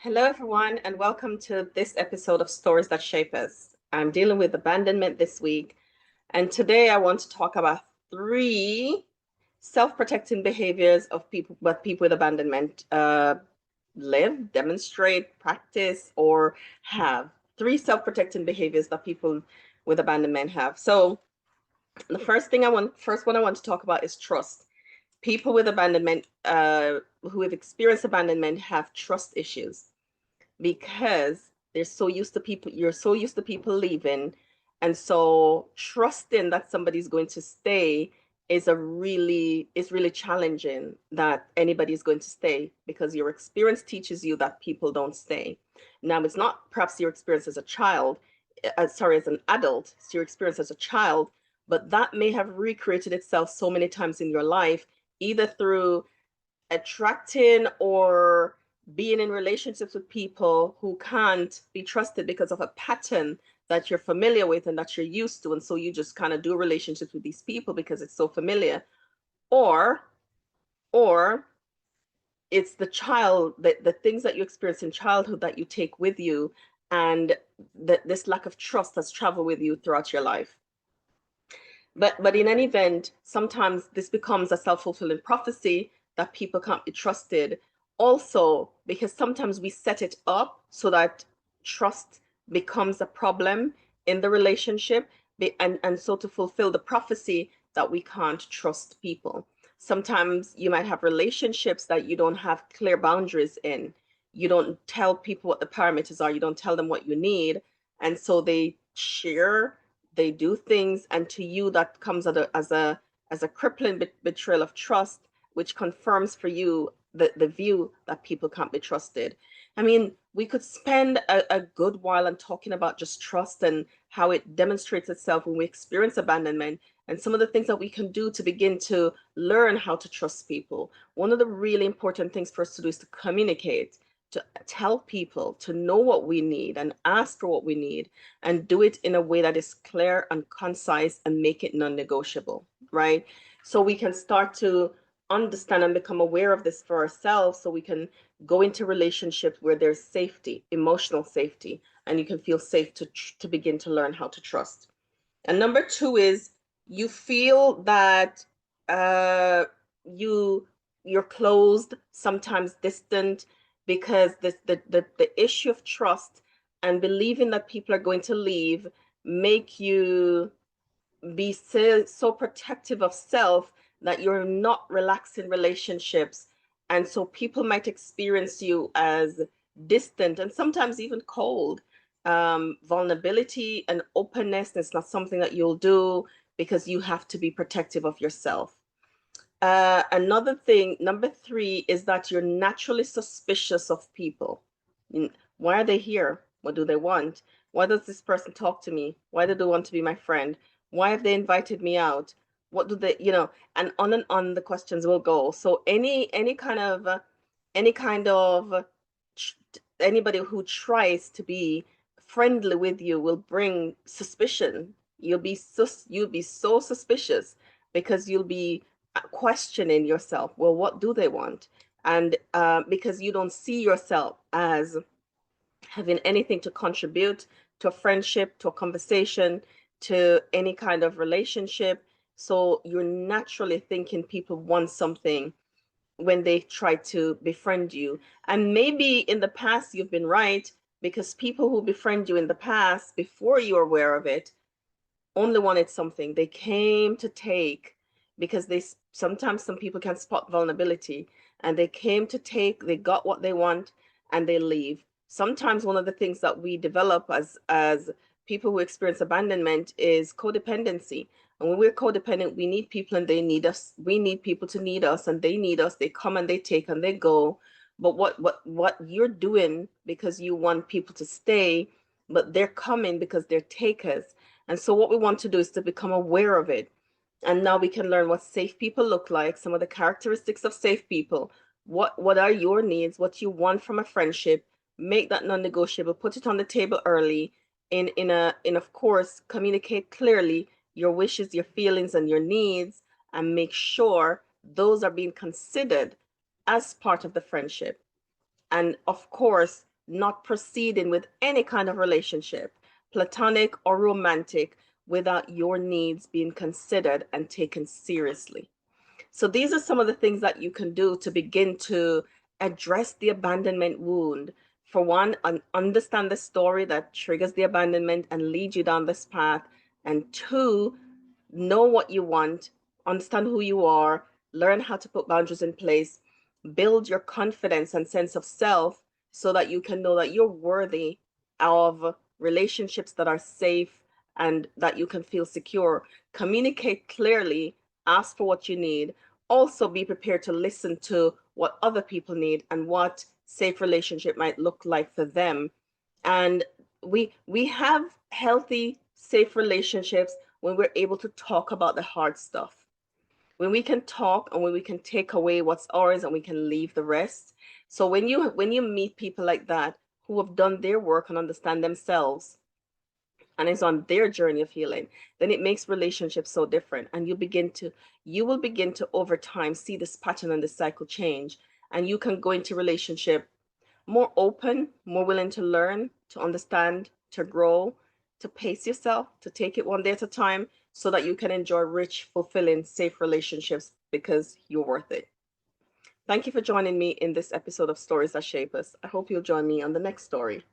Hello, everyone, and welcome to this episode of Stories That Shape Us. I'm dealing with abandonment this week, and today I want to talk about three self-protecting behaviors of people with abandonment live, demonstrate, practice, or have. Three self-protecting behaviors that people with abandonment have. So, the first one I want to talk about is trust. People with abandonment, who have experienced abandonment, have trust issues because you're so used to people leaving, and so trusting that somebody's going to stay is really challenging, that anybody's going to stay, because your experience teaches you that people don't stay. Now, it's not perhaps your experience as a child, as an adult, it's your experience as a child, but that may have recreated itself so many times in your life, either through attracting or being in relationships with people who can't be trusted because of a pattern that you're familiar with and that you're used to. And so you just kind of do relationships with these people because it's so familiar. Or, or it's the things that you experience in childhood that you take with you, and this lack of trust has traveled with you throughout your life. But in any event, sometimes this becomes a self-fulfilling prophecy that people can't be trusted. Also, because sometimes we set it up so that trust becomes a problem in the relationship, and so to fulfill the prophecy that we can't trust people. Sometimes you might have relationships that you don't have clear boundaries in. You don't tell people what the parameters are. You don't tell them what you need. And so they do things, and to you that comes as a crippling betrayal of trust, which confirms for you the view that people can't be trusted. I mean, we could spend a good while on talking about just trust and how it demonstrates itself when we experience abandonment, and some of the things that we can do to begin to learn how to trust people. One of the really important things for us to do is to communicate, to tell people, to know what we need and ask for what we need, and do it in a way that is clear and concise and make it non-negotiable, right? So we can start to understand and become aware of this for ourselves, so we can go into relationships where there's safety, emotional safety, and you can feel safe to begin to learn how to trust. And number two is, you feel that uh, you you're closed, sometimes distant, because the issue of trust and believing that people are going to leave make you be so protective of self that you're not relaxing relationships. And so people might experience you as distant and sometimes even cold. Vulnerability and openness is not something that you'll do because you have to be protective of yourself. Another thing, number three, is that you're naturally suspicious of people. Why are they here? What do they want? Why does this person talk to me? Why do they want to be my friend? Why have they invited me out? What do they, and on the questions will go. So any kind of anybody who tries to be friendly with you will bring suspicion. You'll be so suspicious because you'll be questioning yourself. Well, what do they want? And because you don't see yourself as having anything to contribute to a friendship, to a conversation, to any kind of relationship. So you're naturally thinking people want something when they try to befriend you. And maybe in the past you've been right, because people who befriend you in the past, before you're aware of it, only wanted something. They came to take, because they sometimes some people can spot vulnerability, and they came to take, they got what they want, and they leave. Sometimes one of the things that we develop as people who experience abandonment is codependency. And when we're codependent, we need people and they need us. We need people to need us and they need us. They come and they take and they go. But what you're doing because you want people to stay, but they're coming because they're takers. And so what we want to do is to become aware of it. And now we can learn what safe people look like, some of the characteristics of safe people. What are your needs, what you want from a friendship? Make that non-negotiable, put it on the table early, in of course, communicate clearly your wishes, your feelings, and your needs, and make sure those are being considered as part of the friendship. And of course, not proceeding with any kind of relationship, platonic or romantic, without your needs being considered and taken seriously. So these are some of the things that you can do to begin to address the abandonment wound. For one, understand the story that triggers the abandonment and lead you down this path. And two, know what you want, understand who you are, learn how to put boundaries in place, build your confidence and sense of self so that you can know that you're worthy of relationships that are safe and that you can feel secure. Communicate clearly, ask for what you need. Also be prepared to listen to what other people need and what safe relationship might look like for them. And we have healthy, safe relationships when we're able to talk about the hard stuff. When we can talk and when we can take away what's ours and we can leave the rest. So when you meet people like that who have done their work and understand themselves and is on their journey of healing, then it makes relationships so different. And you will begin to over time see this pattern and this cycle change. And you can go into relationship more open, more willing to learn, to understand, to grow, to pace yourself, to take it one day at a time so that you can enjoy rich, fulfilling, safe relationships because you're worth it. Thank you for joining me in this episode of Stories That Shape Us. I hope you'll join me on the next story.